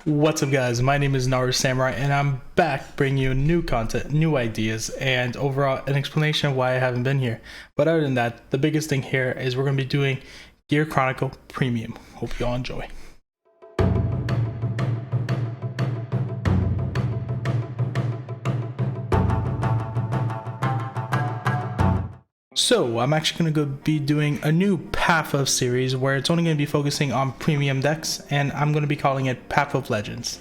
What's up guys, my name is Naru Samurai and I'm back bringing you new content, new ideas, and overall an explanation of why I haven't been here. But other than that, the biggest thing here is we're going to be doing Gear Chronicle Premium. Hope you all enjoy. So I'm actually going to be doing a new Path of series where it's only going to be focusing on premium decks, and I'm going to be calling it Path of Legends.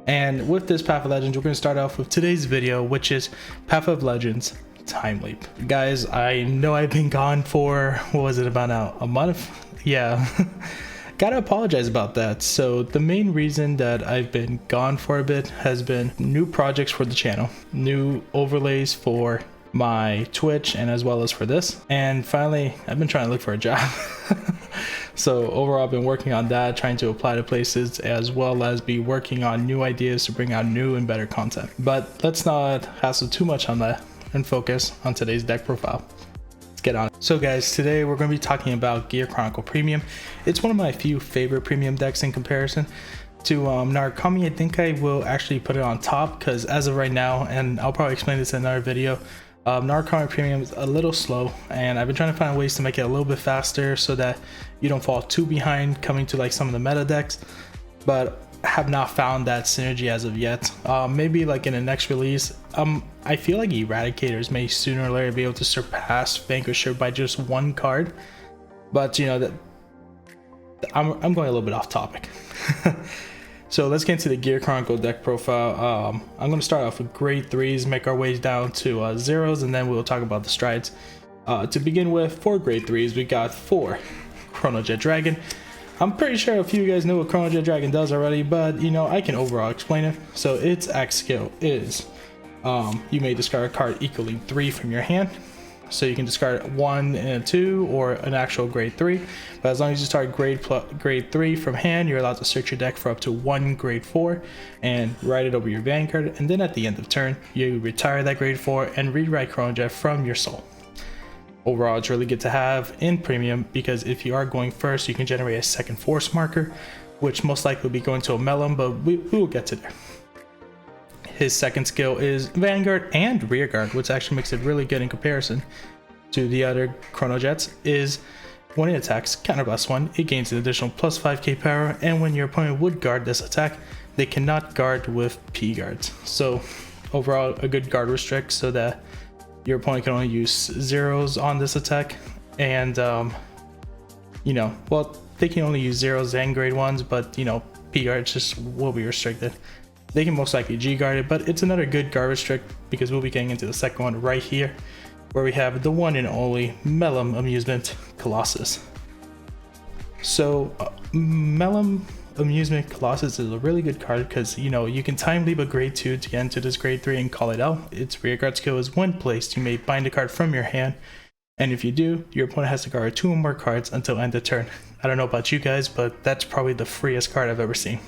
And with this Path of Legends, we're going to start off with today's video, which is Path of Legends Time Leap. Guys, I know I've been gone for, what was it, about now, a month? Yeah. Gotta apologize about that. So the main reason that I've been gone for a bit has been new projects for the channel, new overlays for my Twitch and as well as for this, and finally I've been trying to look for a job. So overall I've been working on that, trying to apply to places as well as be working on new ideas to bring out new and better content. But let's not hassle too much on that and focus on today's deck profile. Let's get on it. So guys, today we're going to be talking about Gear Chronicle Premium. It's one of my few favorite premium decks in comparison to Narukami. I think I will actually put it on top because as of right now, and I'll probably explain this in another video, Narukami Premium is a little slow, and I've been trying to find ways to make it a little bit faster so that you don't fall too behind coming to like some of the meta decks, but have not found that synergy as of yet. Maybe like in the next release, I feel like Eradicators may sooner or later be able to surpass Vanquisher by just one card, but you know that I'm going a little bit off topic. So let's get into the Gear Chronicle deck profile. I'm going to start off with grade 3s, make our way down to 0s, and then we'll talk about the strides. To begin with, for grade 3s, we got 4 Chrono Dragon. I'm pretty sure a few of you guys know what Chrono Dragon does already, but you know, I can overall explain it. So its act skill is you may discard a card equaling 3 from your hand. So you can discard 1 and a 2 or an actual grade 3, but as long as you start grade 3 from hand, you're allowed to search your deck for up to 1 grade 4 and write it over your Vanguard, and then at the end of turn you retire that grade 4 and rewrite Chrono Dragon from your soul. Overall, it's really good to have in premium because if you are going first, you can generate a second force marker, which most likely will be going to a Melon, but we will get to there. His second skill is Vanguard and Rearguard, which actually makes it really good in comparison to the other Chrono Jets. Is when it attacks, counterblast 1, it gains an additional plus 5k power, and when your opponent would guard this attack, they cannot guard with P guards. So overall, a good guard restrict so that your opponent can only use 0s on this attack, and you know, well, they can only use 0s and grade 1s, but you know, P guards just will be restricted. They can most likely G-guard it, but it's another good guard restrict because we'll be getting into the second one right here, where we have the one and only Melon Amusement Colossus. So Melon Amusement Colossus is a really good card because, you know, you can time leap a grade 2 to get into this grade 3 and call it out. Its rearguard skill is when placed, you may bind a card from your hand, and if you do, your opponent has to guard 2 or more cards until end of turn. I don't know about you guys, but that's probably the freest card I've ever seen.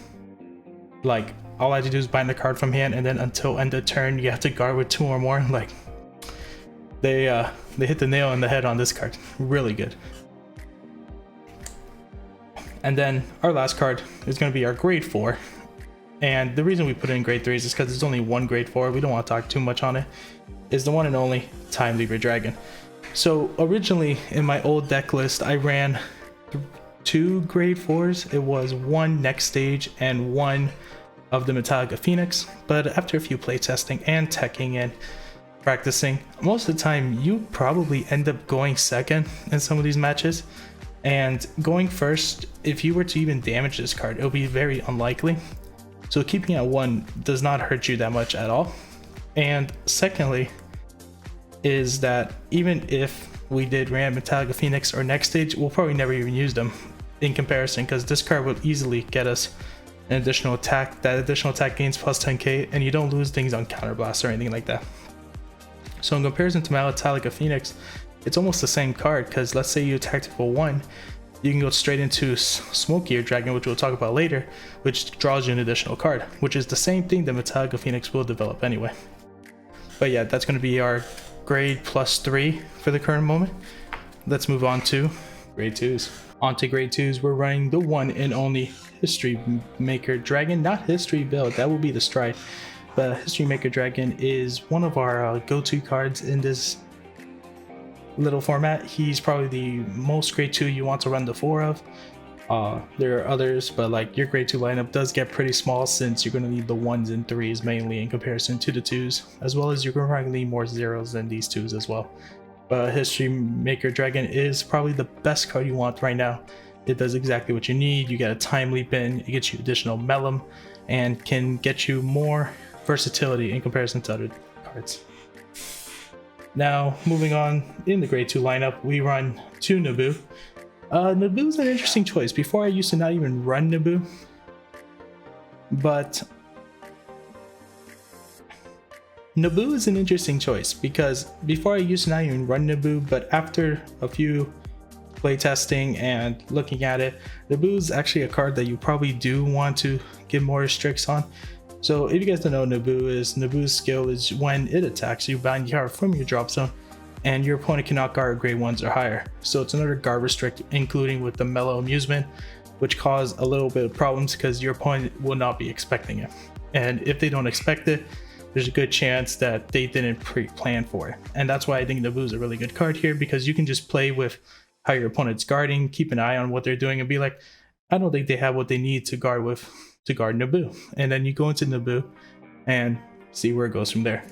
Like, all I have to do is bind the card from hand, and then until end of turn you have to guard with 2 or more. Like, they hit the nail on the head on this card. Really good. And then our last card is going to be our grade 4, and the reason we put it in grade 3s is because there's only one grade 4. We don't want to talk too much on it. Is the one and only Time Leap Dragon. So originally in my old deck list I ran 2 grade 4s. It was 1 next stage and 1 of the Metallica Phoenix, but after a few playtesting and teching and practicing, most of the time you probably end up going second in some of these matches, and going first, if you were to even damage this card, it'll be very unlikely. So keeping it at 1 does not hurt you that much at all. And secondly is that even if we did ran Metallica Phoenix or next stage, we'll probably never even use them in comparison, because this card will easily get us an additional attack. That additional attack gains plus 10k, and you don't lose things on counterblast or anything like that. So in comparison to Metallica Phoenix, it's almost the same card, because let's say you attack for 1, you can go straight into Smokey Dragon, which we'll talk about later, which draws you an additional card, which is the same thing that Metallica Phoenix will develop anyway. But yeah, that's going to be our grade plus 3 for the current moment. Let's move on to grade 2s. On to grade 2s, we're running the one and only History Maker Dragon, not History Build, that will be the Stride. But History Maker Dragon is one of our go-to cards in this little format. He's probably the most grade 2 you want to run the 4 of. There are others, but like your grade 2 lineup does get pretty small since you're going to need the 1s and 3s mainly in comparison to the 2s, as well as you're going to probably need more 0s than these 2s as well. But History Maker Dragon is probably the best card you want right now. It does exactly what you need. You get a time leap in, it gets you additional melum, and can get you more versatility in comparison to other cards. Now, moving on, in the grade 2 lineup, we run 2 Naboo. Naboo is an interesting choice. Before, I used to not even run Naboo, but Naboo is an interesting choice because before I used to not even run Naboo, but after a few playtesting and looking at it, Naboo is actually a card that you probably do want to get more restricts on. So if you guys don't know what Naboo is, Naboo's skill is when it attacks, you bind the card from your drop zone, and your opponent cannot guard grade 1s or higher. So it's another guard restrict, including with the mellow amusement, which cause a little bit of problems because your opponent will not be expecting it. And if they don't expect it, there's a good chance that they didn't pre-plan for it. And that's why I think Naboo is a really good card here, because you can just play with how your opponent's guarding, keep an eye on what they're doing, and be like, I don't think they have what they need to guard Naboo. And then you go into Naboo and see where it goes from there.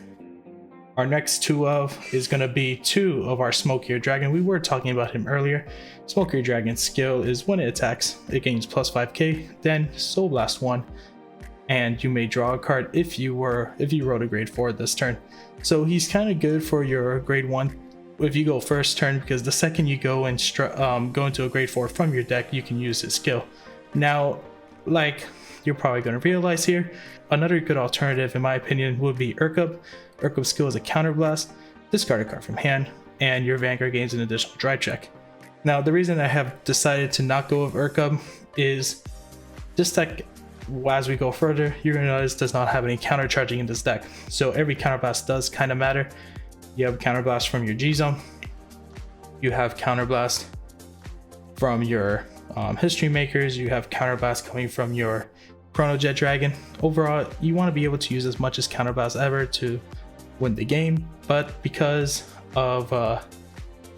Our next 2 of is going to be 2 of our Smokey Dragon. We were talking about him earlier. Smokey Dragon's skill is when it attacks, it gains plus 5k, then Soul Blast 1. And you may draw a card if you wrote a grade 4 this turn. So he's kind of good for your grade 1 if you go first turn, because the second you go and go into a grade 4 from your deck, you can use his skill. Now, like you're probably going to realize here, another good alternative in my opinion would be Urkub. Urkub's skill is a counterblast, discard a card from hand, and your Vanguard gains an additional drive check. Now, the reason I have decided to not go with Urkub is just like as we go further, you're going to notice does not have any counter charging in this deck. So every counterblast does kind of matter. You have counterblast from your G zone. You have counterblast from your History Makers. You have counterblast coming from your Chrono Dragon. Overall, you want to be able to use as much as counterblast ever to win the game. But because of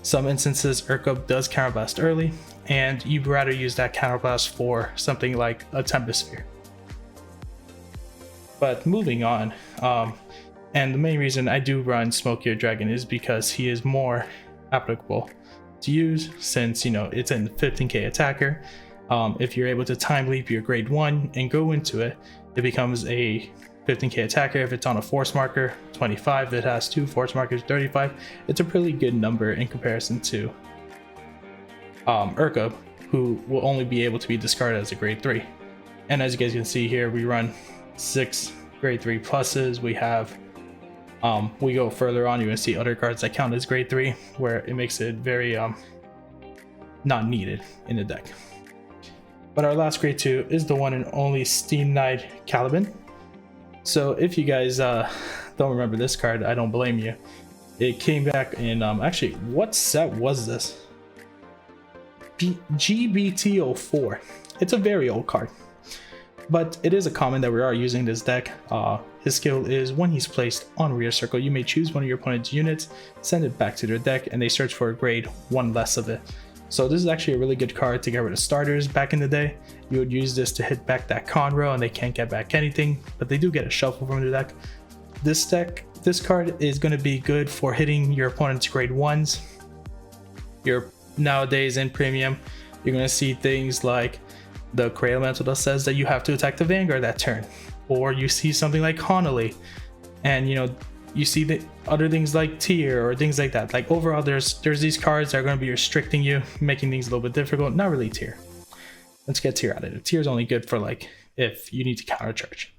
some instances, Urkub does counterblast early, and you'd rather use that counterblast for something like a Tempest Sphere. But moving on, and the main reason I do run Smokey Dragon is because he is more applicable to use, since it's a 15k attacker. If you're able to time leap your grade 1 and go into it, it becomes a 15k attacker. If it's on a force marker, 25. If it has 2 force markers, 35. It's a pretty good number in comparison to Urkub, who will only be able to be discarded as a grade 3. And as you guys can see here, we run 6 grade 3 pluses. We have we go further on, you're gonna see other cards that count as grade 3, where it makes it very not needed in the deck. But our last grade 2 is the one and only Steam Knight Caliban. So if you guys don't remember this card, I don't blame you. It came back in actually, what set was this? GBT04. It's a very old card, but it is a common that we are using this deck. His skill is when he's placed on rear circle, you may choose one of your opponent's units, send it back to their deck, and they search for a grade 1 less of it. So this is actually a really good card to get rid of starters. Back in the day, you would use this to hit back that Conroe and they can't get back anything, but they do get a shuffle from the deck. This card is going to be good for hitting your opponent's grade 1s. Nowadays in Premium, you're going to see things like the Cray Elemental that says that you have to attack the Vanguard that turn, or you see something like Connolly, and you see the other things like Tier or things like that. Like overall, there's these cards that are going to be restricting you, making things a little bit difficult. Not really Tier. Let's get Tier out of it. Tier is only good for like if you need to counter charge.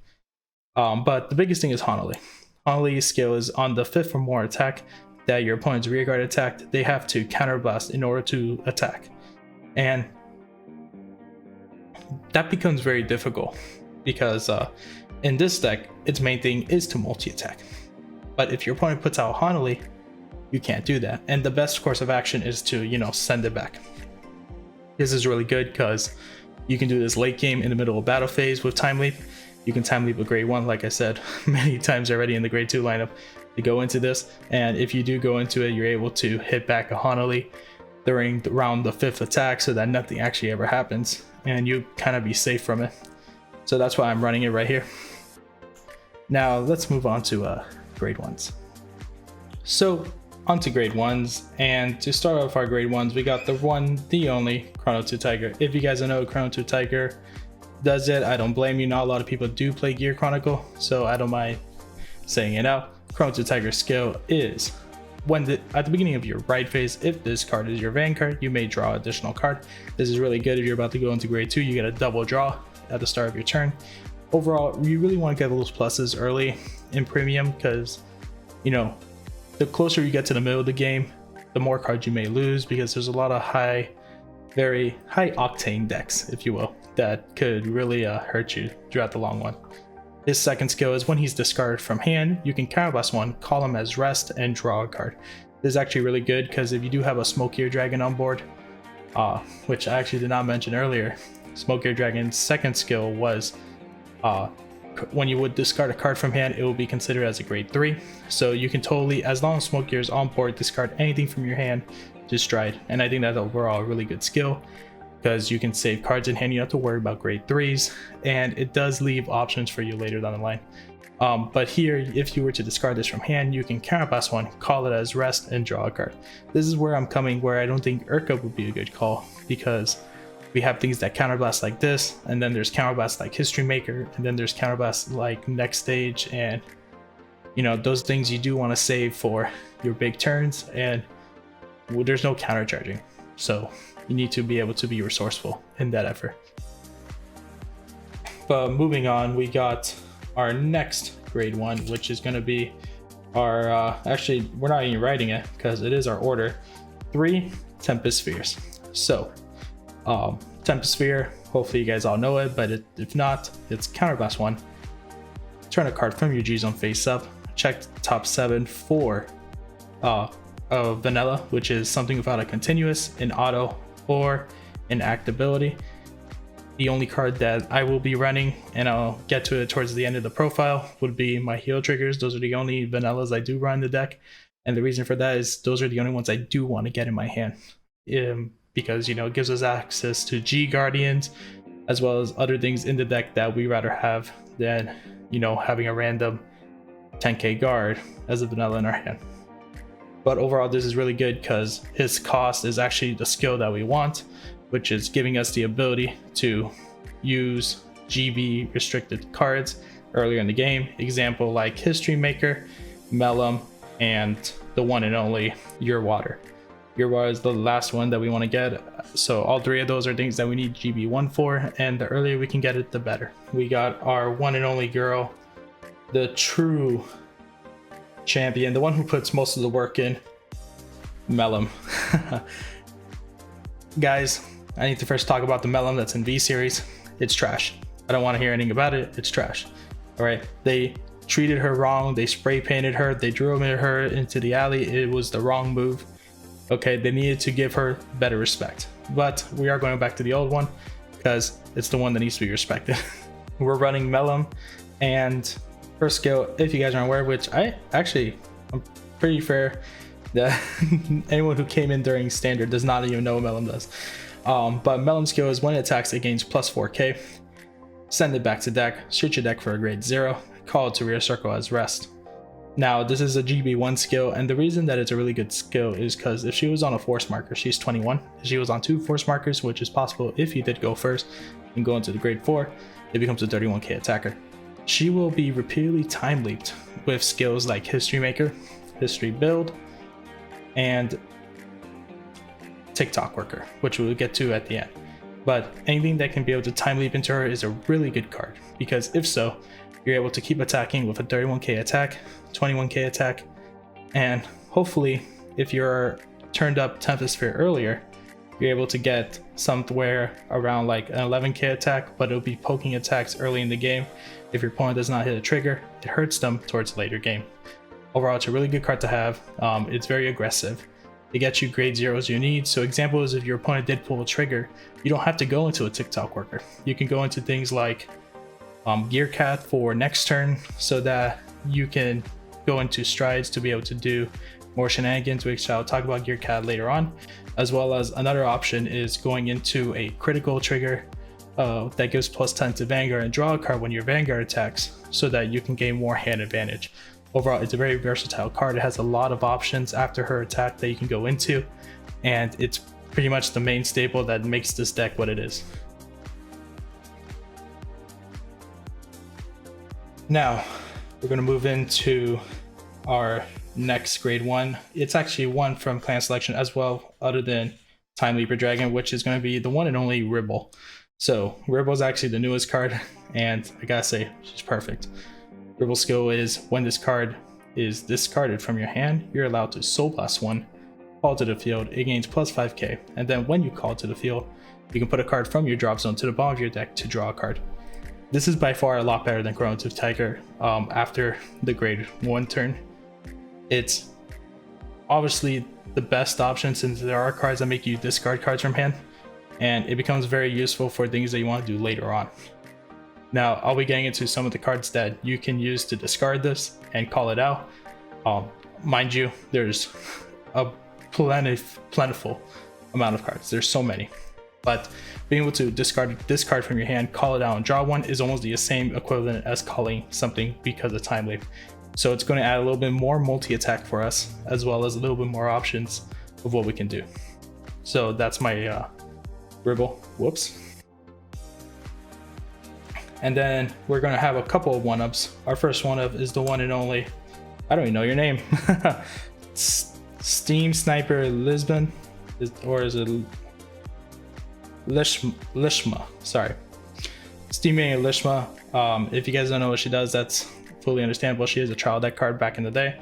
But the biggest thing is Honolly. Honolly's skill is on the 5th or more attack that your opponent's rearguard attacked, they have to counterblast in order to attack. And that becomes very difficult because in this deck, its main thing is to multi-attack. But if your opponent puts out Honolly, you can't do that. And the best course of action is to, send it back. This is really good because you can do this late game in the middle of battle phase with time leap. You can time leap a grade 1, like I said many times already in the grade 2 lineup, to go into this. And if you do go into it, you're able to hit back a Hanali during around the 5th attack so that nothing actually ever happens and you kind of be safe from it. So that's why I'm running it right here. Now let's move on to grade 1s. So onto grade 1s, and to start off our grade 1s, we got the one, the only Chrono 2 Tiger. If you guys don't know, Chrono 2 Tiger does it. I don't blame you. Not a lot of people do play Gear Chronicle, so I don't mind saying it out. Chrono 2 Tiger's skill is at the beginning of your ride phase, if this card is your Vanguard, you may draw an additional card. This is really good if you're about to go into grade 2. You get a double draw at the start of your turn. Overall, you really want to get those pluses early in premium because, you know, the closer you get to the middle of the game, the more cards you may lose, because there's a lot of very high octane decks, if you will, that could really hurt you throughout the long run. His second skill is when he's discarded from hand, you can counterblast one, call him as rest, and draw a card. This is actually really good because if you do have a Smokey Dragon on board, which I actually did not mention earlier, Smokey Dragon's second skill was when you would discard a card from hand, it will be considered as a grade 3. So you can totally, as long as Smokey is on board, discard anything from your hand to stride. And I think that's overall a really good skill because you can save cards in hand. You don't have to worry about grade 3s, and it does leave options for you later down the line. But here, if you were to discard this from hand, you can counterblast one, call it as rest, and draw a card. This is where I'm coming, where I don't think Urka would be a good call, because we have things that counterblast like this, and then there's counterblast like History Maker, and then there's counterblast like Next Stage, and you know, those things you do want to save for your big turns, and there's no counter charging, so you need to be able to be resourceful in that effort. But moving on, we got our next grade 1, which is going to be our actually we're not even writing it because it is our order, 3 Tempest Spheres. So Tempest Sphere, hopefully you guys all know it, but if not, it's counterblast 1, turn a card from your G zone face up, check the top 7 for vanilla, which is something without a continuous, an auto, or an act ability. The only card that I will be running, and I'll get to it towards the end of the profile, would be my heal triggers. Those are the only vanillas I do run in the deck, and the reason for that is those are the only ones I do want to get in my hand. Because, you know, it gives us access to G Guardians as well as other things in the deck that we rather have than, you know, having a random 10k guard as a vanilla in our hand. But overall, this is really good because his cost is actually the skill that we want, which is giving us the ability to use GB restricted cards earlier in the game. Example like History Maker, Melum, and the one and only Your Water. Your Water is the last one that we want to get, so all 3 of those are things that we need GB1 for, and the earlier we can get it, the better. We got our one and only girl, the true champion, the one who puts most of the work in, Melum. Guys, I need to first talk about the Melum that's in V series. It's trash. I don't want to hear anything about it. It's trash. All right, they treated her wrong. They spray painted her. They drew her into the alley. It was the wrong move. Okay, they needed to give her better respect, but we are going back to the old one because it's the one that needs to be respected. We're running Melum, and her skill, if you guys aren't aware, which I'm pretty fair that anyone who came in during standard does not even know what Melum does. But Melum's skill is when it attacks, it gains plus 4k. Send it back to deck, search your deck for a grade 0, call it to rear circle as rest. Now, this is a GB1 skill, and the reason that it's a really good skill is because if she was on a force marker, she's 21. If she was on 2 force markers, which is possible if you did go first and go into the grade 4, it becomes a 31k attacker. She will be repeatedly time leaped with skills like History Maker, History Build, and TikTok Worker, which we'll get to at the end. But anything that can be able to time leap into her is a really good card, because if so, you're able to keep attacking with a 31k attack, 21k attack, and hopefully if you're turned up Tempest Sphere earlier, you're able to get somewhere around like an 11k attack, but it'll be poking attacks early in the game. If your opponent does not hit a trigger, it hurts them towards the later game. Overall, it's a really good card to have. It's very aggressive, to get you grade zeros you need. So example is if your opponent did pull a trigger, you don't have to go into a TikTok worker. You can go into things like Gear Cat for next turn, so that you can go into strides to be able to do more shenanigans, which I'll talk about Gear Cat later on. As well as another option is going into a critical trigger that gives +10 to Vanguard and draw a card when your Vanguard attacks, so that you can gain more hand advantage. Overall, it's a very versatile card. It has a lot of options after her attack that you can go into, and it's pretty much the main staple that makes this deck what it is. Now, we're going to move into our next grade 1. It's actually one from clan selection as well, other than Time Leaper Dragon, which is going to be the one and only Ribble. So Ribble is actually the newest card, and I gotta say, she's perfect. Ribble's skill is when this card is discarded from your hand, you're allowed to Soul Blast 1, call to the field, it gains +5k, and then when you call to the field, you can put a card from your drop zone to the bottom of your deck to draw a card. This is by far a lot better than Chrono Tiger after the grade 1 turn. It's obviously the best option since there are cards that make you discard cards from hand, and it becomes very useful for things that you want to do later on. Now, I'll be getting into some of the cards that you can use to discard this and call it out. Mind you, there's a plentiful amount of cards. There's so many. But being able to discard this card from your hand, call it out, and draw one is almost the same equivalent as calling something because of Time Leap. So it's going to add a little bit more multi-attack for us, as well as a little bit more options of what we can do. So that's my Ribble. Whoops. And then we're going to have a couple of one-ups. Our first one-up is the one and only, I don't even know your name, Steam Sniper Lisbon, or is it Lishma? Sorry. Steaming Lishma. If you guys don't know what she does, that's fully understandable. She is a trial deck card back in the day,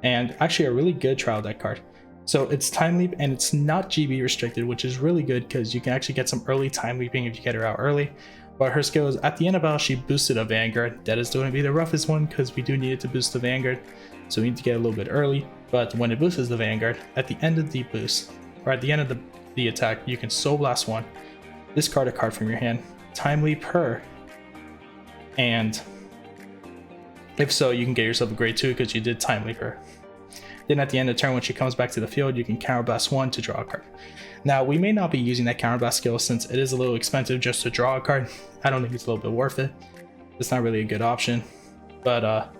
and actually a really good trial deck card. So it's Time Leap, and it's not GB restricted, which is really good because you can actually get some early Time Leaping if you get her out early. But her skill is at the end of battle, she boosted a Vanguard. That is going to be the roughest one because we do need it to boost the Vanguard, so we need to get a little bit early. But when it boosts the Vanguard, at the end of the boost, or at the end of the attack, you can Soul Blast 1, discard a card from your hand, Time Leap her, and if so, you can get yourself a grade 2 because you did Time Leap her. Then at the end of the turn, when she comes back to the field, you can Counterblast 1 to draw a card. Now, we may not be using that Counterblast skill since it is a little expensive just to draw a card. I don't think it's a little bit worth it. It's not really a good option. But,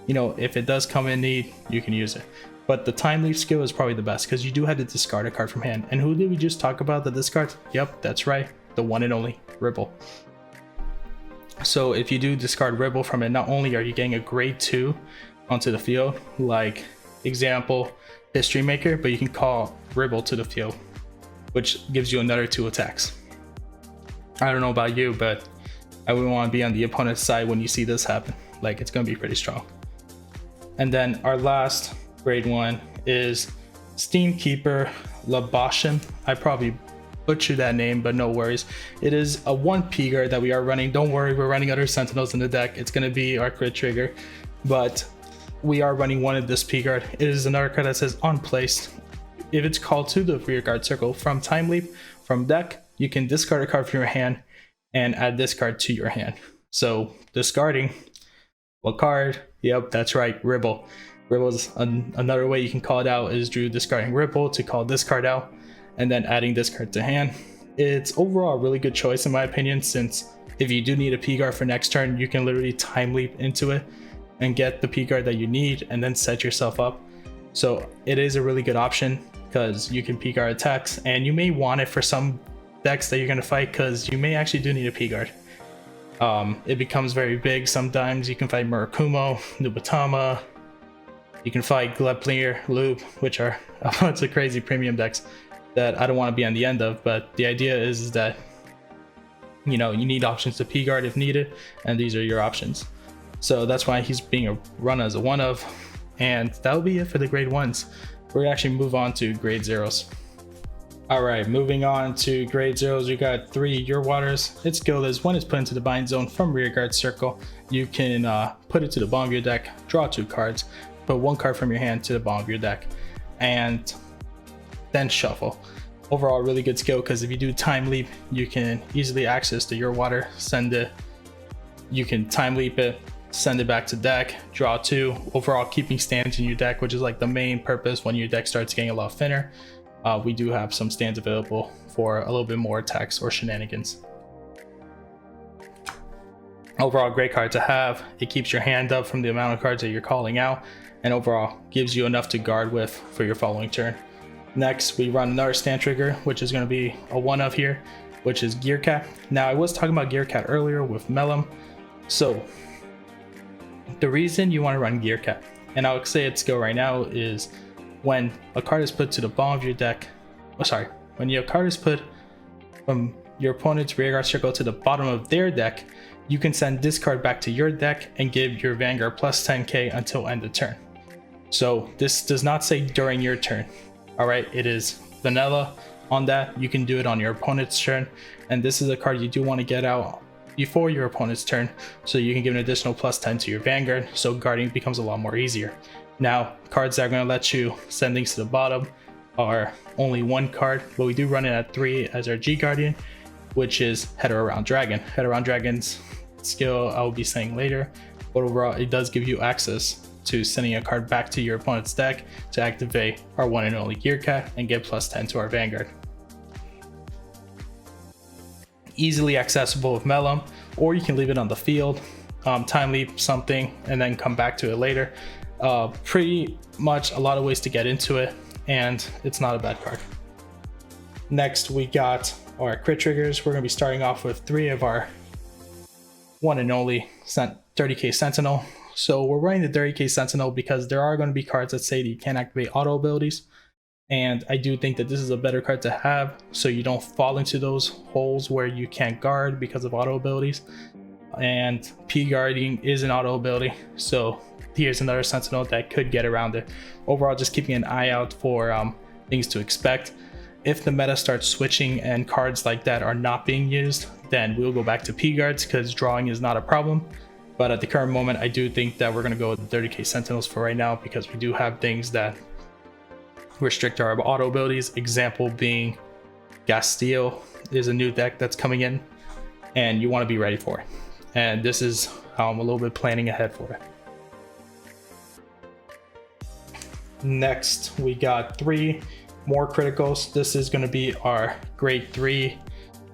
you know, if it does come in need, you can use it. But the Time Leap skill is probably the best because you do have to discard a card from hand. And who did we just talk about that discards? Yep, that's right. The one and only Ribble. So if you do discard Ribble from it, not only are you getting a grade 2 onto the field, like example History Maker, but you can call Ribble to the field, which gives you another 2 attacks. I don't know about you, but I wouldn't want to be on the opponent's side when you see this happen. Like, it's going to be pretty strong. And then our last grade 1 is Steamkeeper Labashim. I probably butchered that name, but no worries. It is a 1 P-guard that we are running. Don't worry, we're running other Sentinels in the deck. It's going to be our crit trigger, but we are running one of this P-guard. It is another card that says on placed. If it's called to the rear guard circle from Time Leap from deck, you can discard a card from your hand and add this card to your hand. So discarding what card? Yep, that's right, Ribble. Ribble's another way you can call it out is through discarding Ribble to call this card out and then adding this card to hand. It's overall a really good choice in my opinion, since if you do need a P-guard for next turn, you can literally Time Leap into it and get the P-guard that you need and then set yourself up. So it is a really good option because you can P-guard attacks, and you may want it for some decks that you're going to fight because you may actually do need a P-guard. It becomes very big sometimes. You can fight Murakumo, Nubatama, you can fight Gleipnir, Loop, which are a bunch of crazy premium decks that I don't want to be on the end of, but the idea is that, you know, you need options to P-guard if needed, and these are your options. So that's why he's being run as a one of, and that'll be it for the grade 1s. We're gonna actually move on to grade 0s. Alright, moving on to grade 0s, we got 3 Your Waters. Its skill is when it's put into the bind zone from rear guard circle, you can put it to the bottom of your deck, draw 2 cards, put 1 card from your hand to the bottom of your deck. And then shuffle. Overall, really good skill, because if you do time leap, you can easily access to your water, you can time leap it, send it back to deck, draw 2, overall keeping stands in your deck, which is like the main purpose when your deck starts getting a lot thinner. We do have some stands available for a little bit more attacks or shenanigans. Overall, great card to have. It keeps your hand up from the amount of cards that you're calling out, and overall gives you enough to guard with for your following turn. Next, we run another stand trigger, which is going to be a one of here, which is Gear Cat. Now, I was talking about Gear Cat earlier with Melum. So the reason you want to run Gear Cat, and I'll say its skill right now, is when a card is put to the bottom of your deck, when your card is put from your opponent's rearguard circle to the bottom of their deck, you can send this card back to your deck and give your Vanguard plus 10k until end of turn. So this does not say during your turn. All right, it is vanilla on that. You can do it on your opponent's turn, and this is a card you do want to get out before your opponent's turn, so you can give an additional plus 10 to your Vanguard, so guarding becomes a lot more easier. Now, cards that are going to let you send things to the bottom are only one card, but we do run it at 3 as our G Guardian, which is Header Around Dragon. Header Around Dragon's skill I will be saying later, but overall it does give you access to sending a card back to your opponent's deck to activate our one and only Gear Cat and get plus 10 to our Vanguard. Easily accessible with Melum, or you can leave it on the field, time leap something, and then come back to it later. Pretty much a lot of ways to get into it, and it's not a bad card. Next, we got our crit triggers. We're going to be starting off with 3 of our one and only 30k Sentinel. So we're running the 30k Sentinel because there are going to be cards that say that you can't activate auto abilities, and I do think that this is a better card to have so you don't fall into those holes where you can't guard because of auto abilities. And P guarding is an auto ability, so here's another Sentinel that could get around it. Overall, just keeping an eye out for things to expect. If the meta starts switching and cards like that are not being used, then we'll go back to P guards because drawing is not a problem. But at the current moment, I do think that we're going to go with the 30k Sentinels for right now, because we do have things that restrict our auto abilities. Example being Gastille is a new deck that's coming in, and you want to be ready for it. And this is how I'm a little bit planning ahead for it. Next, we got 3 more criticals. This is going to be our grade 3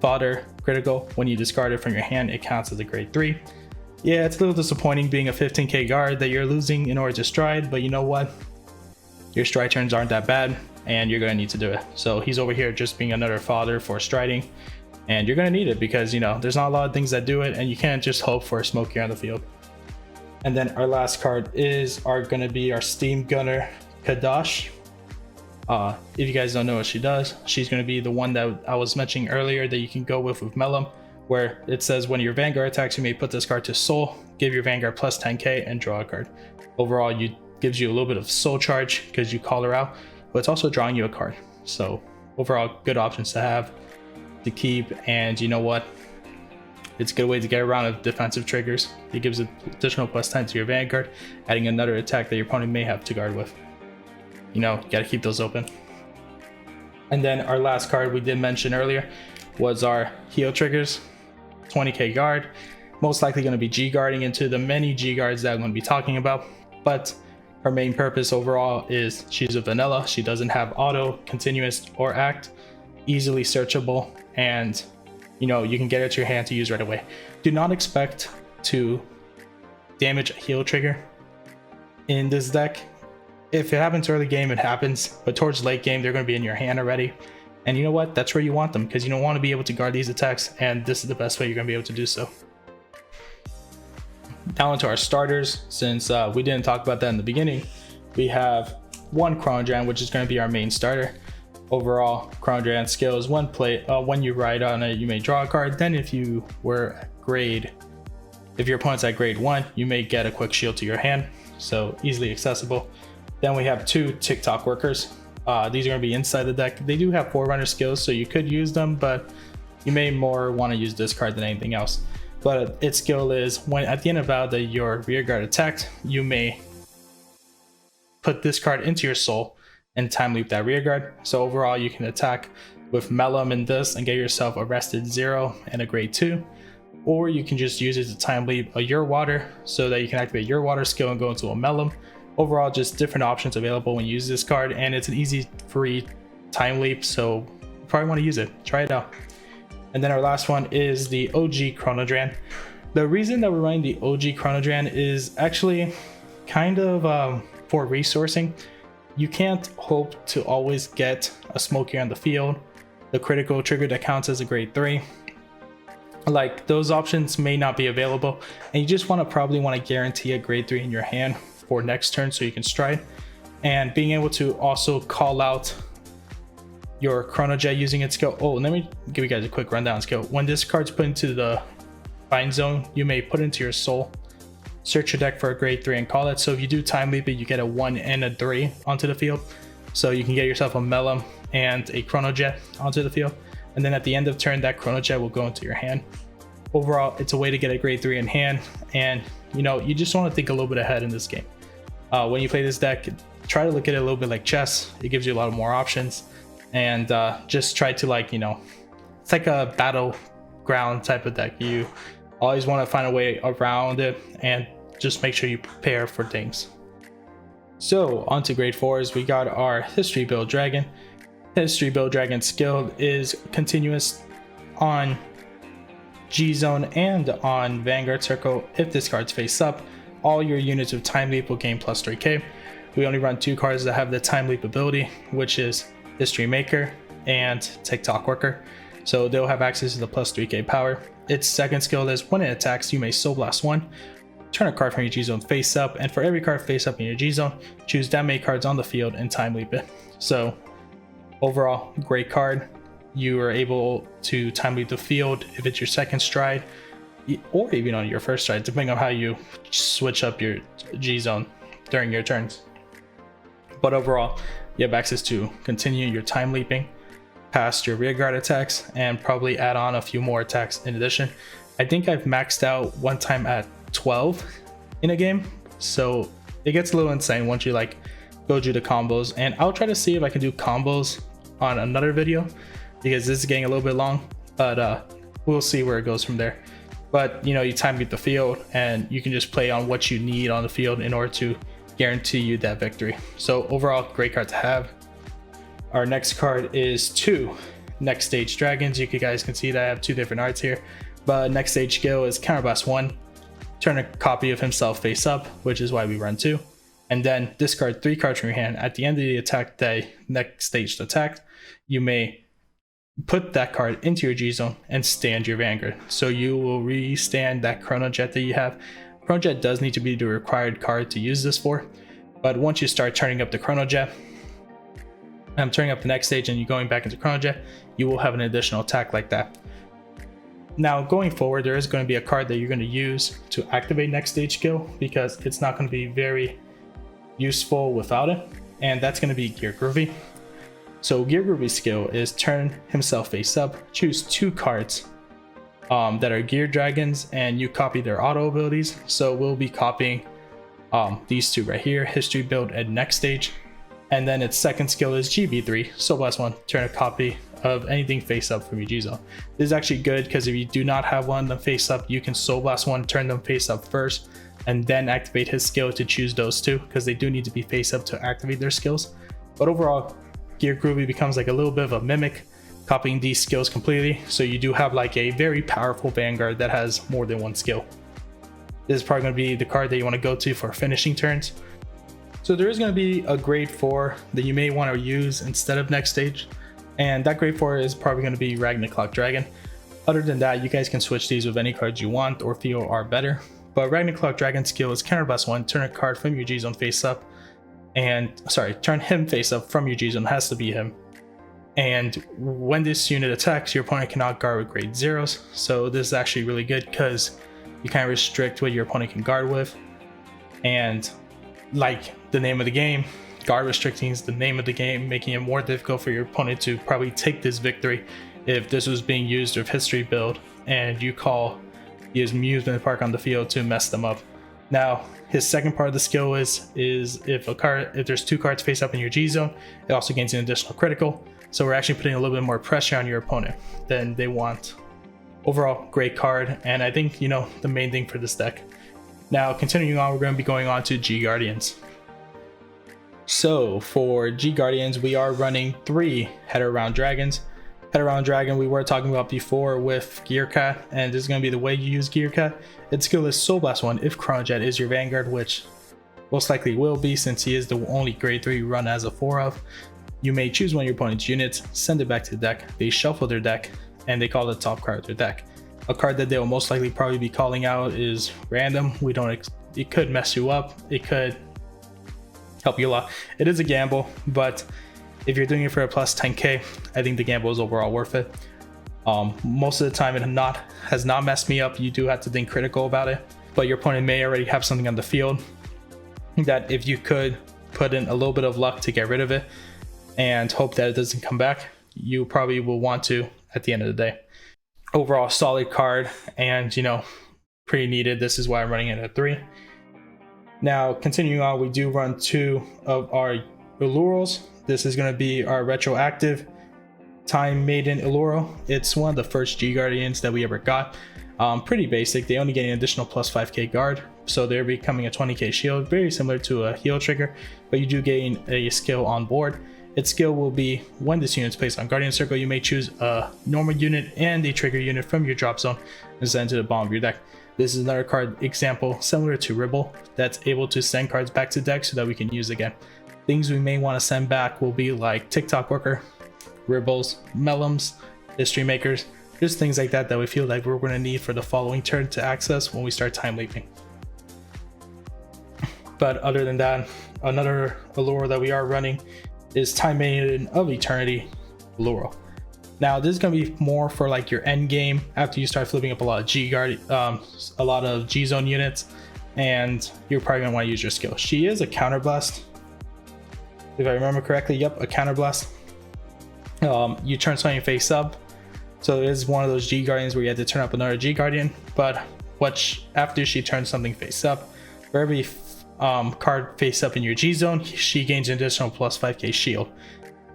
fodder critical. When you discard it from your hand, it counts as a grade 3. Yeah, it's a little disappointing being a 15k guard that you're losing in order to stride, but you know what? Your stride turns aren't that bad, and you're going to need to do it. So he's over here just being another fodder for striding, and you're going to need it because, you know, there's not a lot of things that do it, and you can't just hope for a Smokey on the field. And then our last card is going to be our Steam Gunner Kadash. If you guys don't know what she does, she's going to be the one that I was mentioning earlier that you can go with Melum, where it says when your Vanguard attacks, you may put this card to soul, give your Vanguard plus 10k, and draw a card. Overall, gives you a little bit of soul charge because you call her out, but it's also drawing you a card. So overall, good options to have, to keep, and you know what? It's a good way to get around of defensive triggers. It gives additional plus 10 to your Vanguard, adding another attack that your opponent may have to guard with. You know, you gotta keep those open. And then our last card we did mention earlier was our heal triggers. 20k guard, most likely going to be G guarding into the many G guards that I'm going to be talking about, but her main purpose overall is she's a vanilla. She doesn't have auto, continuous, or act, easily searchable, and you know, you can get it to your hand to use right away. Do not expect to damage a heal trigger in this deck. If it happens early game, it happens, but towards late game, they're going to be in your hand already. And you know what? That's where you want them, because you don't want to be able to guard these attacks, and this is the best way you're going to be able to do so. Now into our starters, since we didn't talk about that in the beginning, we have 1 Chrono Drain, which is going to be our main starter. Overall, Chrono Drain skills: when you ride on it, you may draw a card. Then if your opponent's at grade 1, you may get a quick shield to your hand, so easily accessible. Then we have 2 TikTok workers. These are going to be inside the deck. They do have Forerunner skills, so you could use them, but you may more want to use this card than anything else. But its skill is when at the end of battle that your rear guard attacked, you may put this card into your soul, and time loop that rear guard. So overall, you can attack with Mellum in this and get yourself Arrested 0 and a grade 2. Or you can just use it to time leap a Your Water so that you can activate Your Water skill and go into a Mellum. Overall, just different options available when you use this card, and it's an easy free time leap, so you probably want to use it. Try it out. And then our last one is the OG Chrono Drain. The reason that we're running the OG Chrono Drain is actually kind of for resourcing. You can't hope to always get a Smokey on the field, the critical trigger that counts as a grade 3. Like, those options may not be available, and you just probably want to guarantee a grade 3 in your hand for next turn so you can stride. And being able to also call out your Chrono Jet using its skill. Oh, let me give you guys a quick rundown skill. When this card's put into the bind zone, you may put into your soul, search your deck for a grade 3 and call it. So if you do time leap it, you get a 1 and a 3 onto the field. So you can get yourself a Mellum and a Chrono Jet onto the field. And then at the end of turn, that Chrono Jet will go into your hand. Overall, it's a way to get a grade 3 in hand. And you just want to think a little bit ahead in this game. When you play this deck, try to look at it a little bit like chess. It gives you a lot more options. And just try to, it's like a battleground type of deck. You always want to find a way around it and just make sure you prepare for things. So on to grade 4s, we got our History Build Dragon. History Build Dragon skill is continuous on G Zone and on Vanguard Circle. If this card's face up, all your units with Time Leap will gain plus 3k. We only run 2 cards that have the Time Leap ability, which is History Maker and TikTok Worker. So they'll have access to the plus 3k power. Its second skill is when it attacks, you may Soul Blast 1, turn a card from your G Zone face up, and for every card face up in your G Zone, choose that many cards on the field and Time Leap it. So overall, great card. You are able to time leap the field if it's your second stride, or even on your first stride, depending on how you switch up your G Zone during your turns. But overall, you have access to continue your time leaping past your rear guard attacks and probably add on a few more attacks in addition. I think I've maxed out one time at 12 in a game, so it gets a little insane once you go through the combos. And I'll try to see if I can do combos on another video, because this is getting a little bit long, but we'll see where it goes from there. But you time leap the field and you can just play on what you need on the field in order to guarantee you that victory. So overall, great card to have. Our next card is 2 Next Stage Dragons. You guys can see that I have 2 different arts here, but Next Stage skill is Counterblast 1, turn a copy of himself face up, which is why we run 2, and then discard 3 cards from your hand. At the end of the attack day, next staged attack, you may put that card into your G Zone and stand your Vanguard. So you will re-stand that Chrono Jet that you have. Chrono Jet does need to be the required card to use this for, but once you start turning up the Chrono Jet, I'm turning up the next stage and you're going back into Chrono Jet, you will have an additional attack like that. Now going forward, there is going to be a card that you're going to use to activate next stage skill, because it's not going to be very useful without it, and that's going to be Gear Groovy. So Gear Groovy's skill is turn himself face up, choose 2 cards that are Gear Dragons, and you copy their auto abilities. So we'll be copying these 2 right here, History Build and Next Stage. And then its second skill is GB3, Soul Blast 1, turn a copy of anything face up from your G Zone. This is actually good because if you do not have one of them face up, you can Soul Blast 1, turn them face up first, and then activate his skill to choose those 2, because they do need to be face up to activate their skills. But overall, Gear Groovy becomes a little bit of a mimic, copying these skills completely. So you do have a very powerful Vanguard that has more than 1 skill. This is probably going to be the card that you want to go to for finishing turns. So there is going to be a grade 4 that you may want to use instead of Next Stage, and that grade 4 is probably going to be Clock Dragon. Other than that, you guys can switch these with any cards you want or feel are better. But Clock Dragon skill is Counterblast 1, turn a card from your G Zone face up, and turn him face up from your G Zone, has to be him. And when this unit attacks, your opponent cannot guard with grade 0s. So this is actually really good because you kind of restrict what your opponent can guard with. And like the name of the game, guard restricting is the name of the game, making it more difficult for your opponent to probably take this victory if this was being used with History Build and you call use Amusement Park on the field to mess them up. Now, his second part of the skill is if there's 2 cards face up in your G zone, it also gains an additional critical. So we're actually putting a little bit more pressure on your opponent than they want. Overall, great card, and I think, you know, the main thing for this deck. Now, continuing on, we're going to be going on to G Guardians. So for G Guardians, we are running 3 Head Around Dragons. Head Around Dragon we were talking about before with Gear Cat, and this is going to be the way you use Gear Cat. Its skill is Soul Blast 1 if Chrono Jet is your Vanguard, which most likely will be since he is the only grade 3 run as a 4 of. You may choose one of your opponent's units, send it back to the deck, they shuffle their deck, and they call the top card of their deck. A card that they will most likely probably be calling out is random. It could mess you up, it could help you a lot. It is a gamble, but if you're doing it for a plus 10k, I think the gamble is overall worth it. Most of the time it has not messed me up. You do have to think critical about it, but your opponent may already have something on the field that if you could put in a little bit of luck to get rid of it and hope that it doesn't come back, you probably will want to at the end of the day. Overall, solid card, and you know, pretty needed. This is why I'm running it at 3. Now, continuing on, we do run 2 of our Illurals. This is going to be our retroactive Time Maiden Illuro. It's one of the first G Guardians that we ever got. Pretty basic. They only get an additional plus 5k guard, so they're becoming a 20k shield, very similar to a heal trigger, but you do gain a skill on board. Its skill will be when this unit is placed on Guardian Circle, you may choose a normal unit and a trigger unit from your drop zone and send to the bottom of your deck. This is another card example similar to Ribble that's able to send cards back to deck so that we can use again. Things we may want to send back will be like TikTok Worker, Ribbles, Mellums, History Makers, just things like that that we feel like we're going to need for the following turn to access when we start time leaping. But other than that, another Allure that we are running is Time Maiden of Eternity Allure. Now this is going to be more for like your end game after you start flipping up a lot of a lot of G zone units, and you're probably going to want to use your skill. She is a counterblast, if I remember correctly. Yep, a counterblast. You turn something face up, so it is one of those G Guardians where you have to turn up another G Guardian, but after she turns something face up, for every card face up in your G zone, she gains an additional plus 5k shield.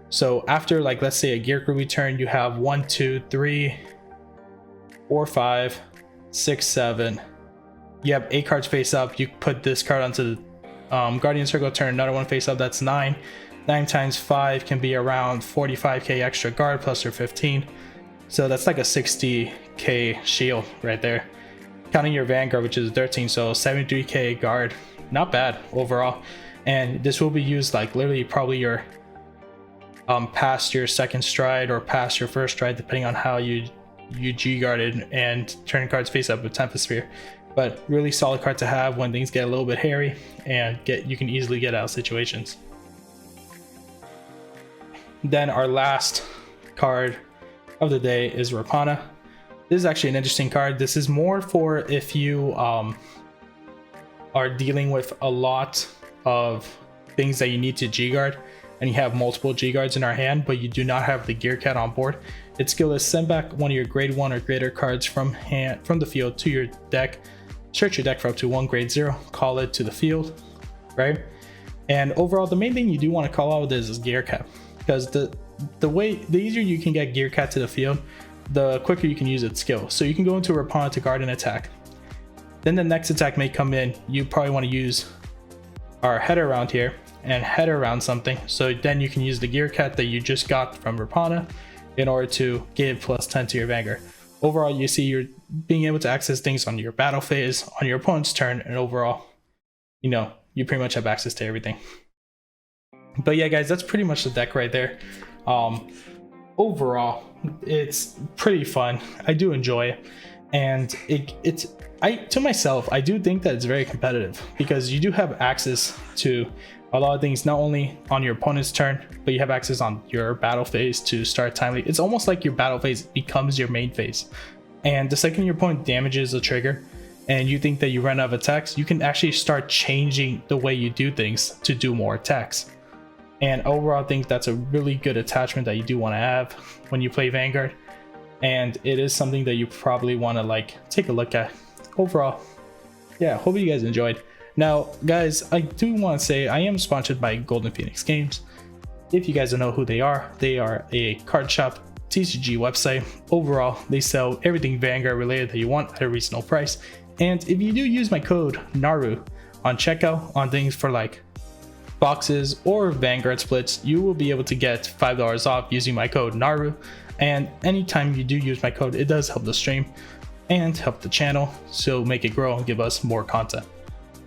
So after, like, let's say a Gear Crew return, you have 1, 2, 3, 4, 5, 6, 7. You have 8 cards face up. You put this card onto the Guardian Circle, turn another one face up. That's 9. 9 times 5 can be around 45k extra guard plus your 15. So that's like a 60k shield right there. Counting your Vanguard, which is 13, so 73k guard. Not bad overall. And this will be used like literally probably your past your second stride or past your first stride, depending on how you G guarded and turning cards face up with Tempest Sphere. But really solid card to have when things get a little bit hairy and you can easily get out of situations. Then our last card of the day is Rapana. This is actually an interesting card. This is more for if you are dealing with a lot of things that you need to G guard and you have multiple G guards in our hand, but you do not have the Gear Cat on board. Its skill is send back one of your grade 1 or greater cards from the field to your deck. Search your deck for up to 1 grade 0, call it to the field, right? And overall, the main thing you do want to call out is Gear Cat, because the easier you can get Gear Cat to the field, the quicker you can use its skill. So you can go into Rapana to guard an attack. Then the next attack may come in. You probably want to use our head around here and head around something. So then you can use the Gear Cat that you just got from Rapana in order to give plus 10 to your Vanguard. Overall, you see you're being able to access things on your battle phase, on your opponent's turn, and overall, you know, you pretty much have access to everything. But yeah, guys, that's pretty much the deck right there. Overall, it's pretty fun. I do enjoy it, and to myself, I do think that it's very competitive because you do have access to a lot of things, not only on your opponent's turn, but you have access on your battle phase to start timely. It's almost like your battle phase becomes your main phase, and the second your opponent damages a trigger and you think that you run out of attacks, you can actually start changing the way you do things to do more attacks. And overall, I think that's a really good attachment that you do want to have when you play Vanguard, and it is something that you probably want to like take a look at. Overall, yeah, hope you guys enjoyed. Now, guys, I do want to say I am sponsored by Golden Phoenix Games. If you guys don't know who they are a card shop, TCG website. Overall, they sell everything Vanguard related that you want at a reasonable price. And if you do use my code NARU on checkout on things for like boxes or Vanguard splits, you will be able to get $5 off using my code NARU. And anytime you do use my code, it does help the stream and help the channel, so make it grow and give us more content.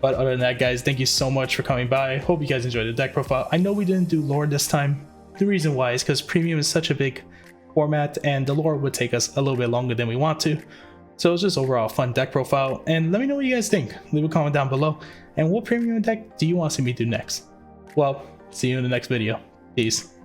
But other than that, guys, thank you so much for coming by. Hope you guys enjoyed the deck profile. I know we didn't do lore this time. The reason why is because premium is such a big format and the lore would take us a little bit longer than we want to. So it's just overall a fun deck profile, and let me know what you guys think. Leave a comment down below, and what premium deck do you want to see me do next? Well, see you in the next video. Peace.